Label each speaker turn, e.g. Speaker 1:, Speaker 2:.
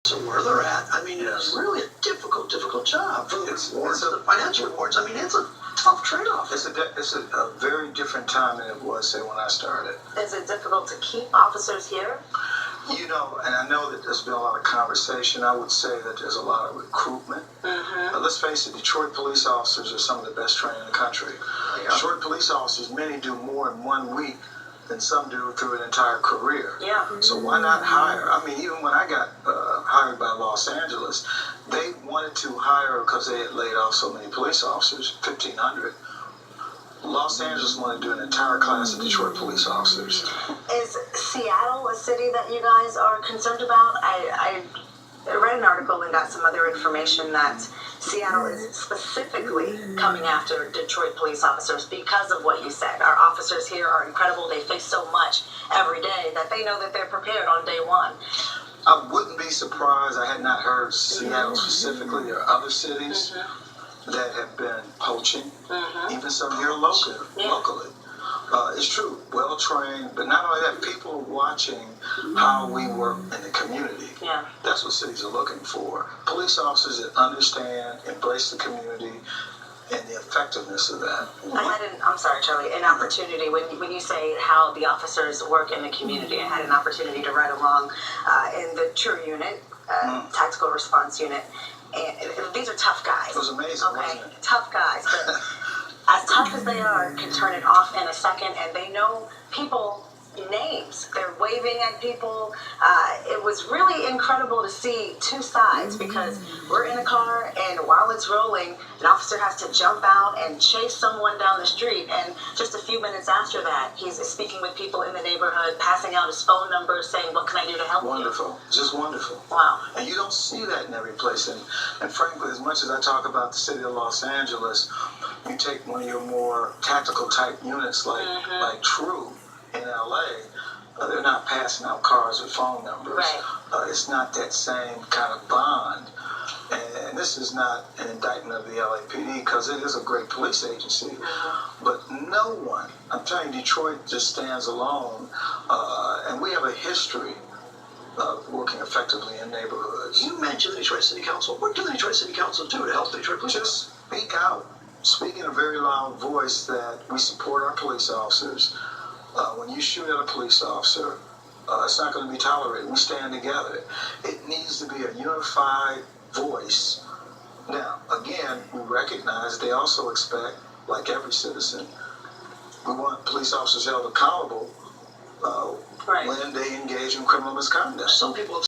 Speaker 1: to where they're at. I mean, it's really a difficult job. From the rewards to the financial rewards. I mean, it's a tough trade-off.
Speaker 2: It's a very different time than it was, say, when I started.
Speaker 3: Is it difficult to keep officers here?
Speaker 2: You know, and I know that there's been a lot of conversation. I would say that there's a lot of recruitment. Let's face it, Detroit police officers are some of the best trained in the country. Yeah. Detroit police officers, many do more in 1 week than some do through an entire career.
Speaker 3: Yeah.
Speaker 2: So why not hire? I mean, even when I got hired by Los Angeles, they wanted to hire because they had laid off so many police officers, 1,500. Los Angeles wanted to do an entire class of Detroit police officers.
Speaker 3: Is Seattle a city that you guys are concerned about? I read an article and got some other information that Seattle is specifically coming after Detroit police officers because of what you said. Our officers here are incredible. They face so much every day that they know that they're prepared on day one.
Speaker 2: I wouldn't be surprised. I had not heard Seattle specifically. There are other cities that have been poaching, even some here locally. It's true, well-trained, but not only that, people are watching how we work in the community.
Speaker 3: Yeah.
Speaker 2: That's what cities are looking for. Police officers that understand, embrace the community, and the effectiveness of that.
Speaker 3: I'm sorry, Charlie, an opportunity, when you say how the officers work in the community, I had an opportunity to ride along in the TRU unit, Tactical Response Unit, and these are tough guys.
Speaker 2: It was amazing,
Speaker 3: okay?
Speaker 2: wasn't it?
Speaker 3: Tough guys, but as tough as they are, can turn it off in a second, and they know people names. They're waving at people. It was really incredible to see two sides, because we're in a car, and while it's rolling, an officer has to jump out and chase someone down the street, and just a few minutes after that, he's speaking with people in the neighborhood, passing out his phone number, saying, what can I do to help you?
Speaker 2: Wonderful. Just wonderful.
Speaker 3: Wow.
Speaker 2: And you don't see that in every place. And frankly, as much as I talk about the city of Los Angeles, you take one of your more tactical type units like TRU in LA, they're not passing out cars with phone numbers.
Speaker 3: Right.
Speaker 2: It's not that same kind of bond. And this is not an indictment of the LAPD, because it is a great police agency. But no one, I'm telling you, Detroit just stands alone. And we have a history of working effectively in neighborhoods.
Speaker 1: You mentioned the Detroit City Council. What can the Detroit City Council do to help the Detroit police?
Speaker 2: Just speak out. Speak in a very loud voice that we support our police officers. When you shoot at a police officer, it's not going to be tolerated. We stand together. It needs to be a unified voice. Now, again, we recognize they also expect, like every citizen, we want police officers held accountable when they engage in criminal misconduct.
Speaker 1: Some people